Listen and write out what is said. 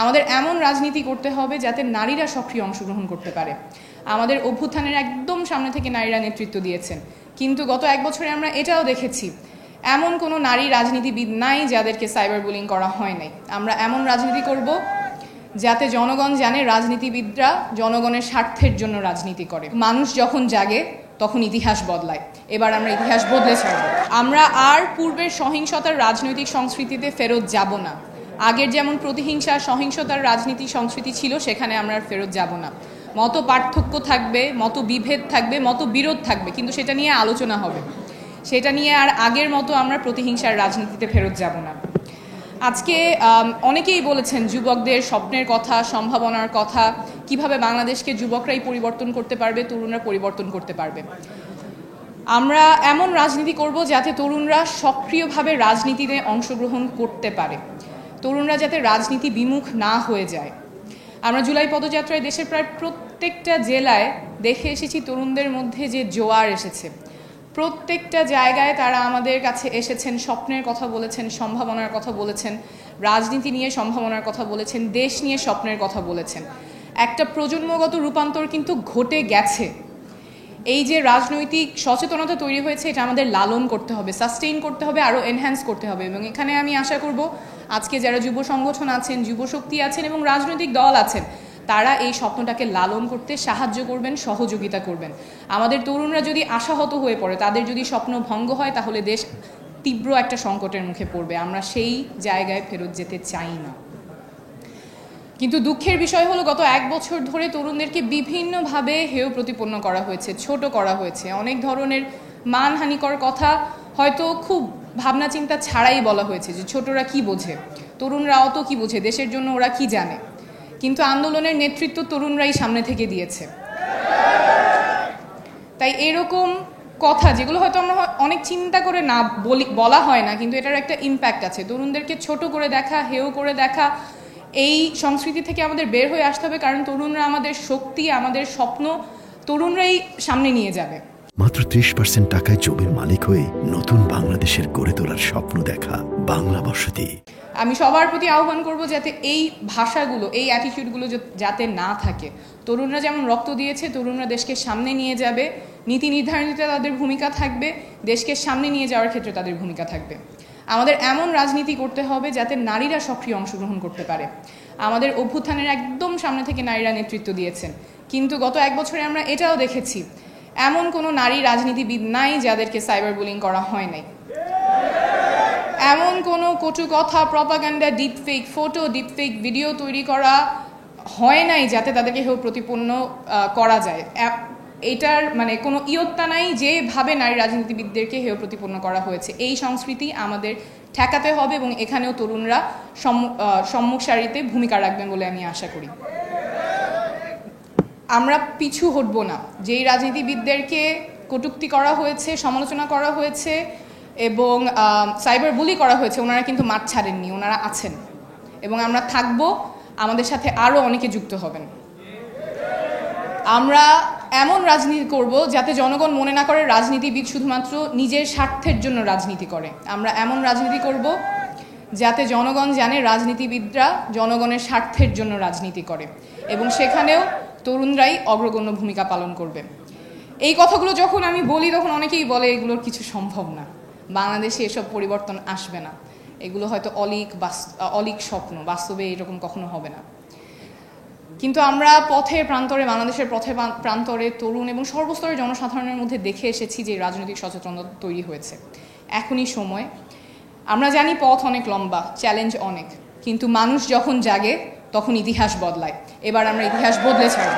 আমাদের এমন রাজনীতি করতে হবে যাতে নারীরা সক্রিয় অংশগ্রহণ করতে পারে। আমাদের অভ্যুত্থানের একদম সামনে থেকে নারীরা নেতৃত্ব দিয়েছেন, কিন্তু গত এক বছরে আমরা এটাও দেখেছি এমন কোনো নারী রাজনীতিবিদ নাই যাদেরকে সাইবার বুলিং করা হয় নাই। আমরা এমন রাজনীতি করব যাতে জনগণ জানে রাজনীতিবিদরা জনগণের স্বার্থের জন্য রাজনীতি করে। মানুষ যখন জাগে তখন ইতিহাস বদলায়। এবার আমরা ইতিহাস বদলে ছাড়ব। আমরা আর পূর্বের সহিংসতার রাজনৈতিক সংস্কৃতিতে ফেরত যাব না। আগের যেমন প্রতিহিংসা সহিংসতার রাজনীতি সংস্কৃতি ছিল, সেখানে আমরা আর ফেরত যাব না। মত পার্থক্য থাকবে, মত বিভেদ থাকবে, মত বিরোধ থাকবে, কিন্তু সেটা নিয়ে আলোচনা হবে। সেটা নিয়ে আর আগের মতো আমরা প্রতিহিংসার রাজনীতিতে ফেরত যাব না। আজকে অনেকেই বলেছেন যুবকদের স্বপ্নের কথা, সম্ভাবনার কথা, কিভাবে বাংলাদেশকে যুবকরাই পরিবর্তন করতে পারবে, তরুণরা পরিবর্তন করতে পারবে। আমরা এমন রাজনীতি করব যাতে তরুণরা সক্রিয়ভাবে রাজনীতিতে অংশগ্রহণ করতে পারে, তরুণরা যাতে রাজনীতি বিমুখ না হয়ে যায়। আমরা জুলাই পদযাত্রায় দেশের প্রায় প্রত্যেকটা জেলায় দেখে এসেছি তরুণদের মধ্যে যে জোয়ার এসেছে। প্রত্যেকটা জায়গায় তারা আমাদের কাছে এসেছেন, স্বপ্নের কথা বলেছেন, সম্ভাবনার কথা বলেছেন, রাজনীতি নিয়ে সম্ভাবনার কথা বলেছেন, দেশ নিয়ে স্বপ্নের কথা বলেছেন। একটা প্রজন্মগত রূপান্তর কিন্তু ঘটে গেছে। এই যে রাজনৈতিক সচেতনতা তৈরি হয়েছে, এটা আমাদের লালন করতে হবে, সাস্টেইন করতে হবে, আরও এনহ্যান্স করতে হবে। এবং এখানে আমি আশা করব আজকে যারা যুব সংগঠন আছেন, যুবশক্তি আছেন এবং রাজনৈতিক দল আছেন, তারা এই স্বপ্নটাকে লালন করতে সাহায্য করবেন, সহযোগিতা করবেন। আমাদের তরুণরা যদি আশাহত হয়ে পড়ে, তাদের যদি স্বপ্ন ভঙ্গ হয়, তাহলে দেশ তীব্র একটা সংকটের মুখে পড়বে। আমরা সেই জায়গায় ফেরত যেতে চাই না। কিন্তু দুঃখের বিষয় হলো গত এক বছর ধরে তরুণদেরকে বিভিন্নভাবে হেয় প্রতিপন্ন করা হয়েছে, ছোট করা হয়েছে। অনেক ধরনের মানহানিকর কথা হয়তো খুব ভাবনা চিন্তা ছাড়াই বলা হয়েছে, যে ছোটরা কি বোঝে, তরুণরা অত কি বোঝে, দেশের জন্য ওরা কি জানে। কিন্তু আন্দোলনের নেতৃত্ব তরুণরাই সামনে থেকে দিয়েছে। তাই এরকম কথা যেগুলো হয়তো আমরা অনেক চিন্তা করে না বলা হয় না, কিন্তু এটার একটা ইম্প্যাক্ট আছে। তরুণদেরকে ছোট করে দেখা, হেয় করে দেখা, এই সংস্কৃতি থেকে আমাদের বের হয়ে আসতে হবে। কারণ তরুণরা আমাদের শক্তি, আমাদের স্বপ্ন তরুণরাই সামনে নিয়ে যাবে। মাত্র 30% টাকায় জমির মালিক হয়ে নতুন বাংলাদেশের গড়ে তোলার স্বপ্ন দেখা বাংলা বসতি। আমি সবার প্রতি আহ্বান করব যাতে এই ভাষাগুলো, এই অ্যাটিটিউডগুলো যাতে না থাকে। তরুণরা যেমন রক্ত দিয়েছে, তরুণরা দেশকে সামনে নিয়ে যাবে, নীতি নির্ধারণীতে তাদের ভূমিকা থাকবে, দেশকে সামনে নিয়ে যাওয়ার ক্ষেত্রে তাদের ভূমিকা থাকবে। আমাদের এমন রাজনীতি করতে হবে যাতে নারীরা সক্রিয় অংশগ্রহণ করতে পারে। আমাদের অভ্যুত্থানের একদম সামনে থেকে নারীরা নেতৃত্ব দিয়েছেন, কিন্তু গত এক বছরে আমরা এটাও দেখেছি এমন কোনো নারী রাজনীতিবিদ নাই যাদেরকে সাইবার বুলিং করা হয় নাই। এমন কোনো কটু কথা, propaganda, deepfake photo, deepfake video তৈরি করা হয় নাই যাতে তাদেরকে হেয় প্রতিপন্ন করা যায়। এটার মানে কোনো ইয়ত্তা নাই যেভাবে নারী রাজনীতিবিদদেরকে হেয় প্রতিপন্ন করা হয়েছে। এই সংস্কৃতি আমাদের ঠেকাতে হবে এবং এখানেও তরুণরা সম্মুখ সারিতে ভূমিকা রাখবেন বলে আমি আশা করি। আমরা পিছু হটব না। যেই রাজনীতিবিদদেরকে কটূক্তি করা হয়েছে, সমালোচনা করা হয়েছে এবং সাইবার বুলি করা হয়েছে, ওনারা কিন্তু মাঠ ছাড়েননি, ওনারা আছেন এবং আমরা থাকব। আমাদের সাথে আরও অনেকে যুক্ত হবেন। আমরা এমন রাজনীতি করব যাতে জনগণ মনে না করে রাজনীতিবিদ শুধুমাত্র নিজের স্বার্থের জন্য রাজনীতি করে। আমরা এমন রাজনীতি করব যাতে জনগণ জানে রাজনীতিবিদরা জনগণের স্বার্থের জন্য রাজনীতি করে এবং সেখানেও তরুণরাই অগ্রগণ্য ভূমিকা পালন করবে। এই কথাগুলো যখন আমি বলি তখন অনেকেই বলে এগুলোর কিছু সম্ভব না, বাংলাদেশে এসব পরিবর্তন আসবে না, এগুলো হয়তো অলীক স্বপ্ন, বাস্তবে এরকম কখনো হবে না। কিন্তু আমরা পথে প্রান্তরে, বাংলাদেশের পথে প্রান্তরে তরুণ এবং সর্বস্তরের জনসাধারণের মধ্যে দেখে এসেছি যে রাজনৈতিক সচেতনতা তৈরি হয়েছে। এখনই সময়। আমরা জানি পথ অনেক লম্বা, চ্যালেঞ্জ অনেক, কিন্তু মানুষ যখন জাগে তখন ইতিহাস বদলায়। এবার আমরা ইতিহাস বদলে ছাড়ব।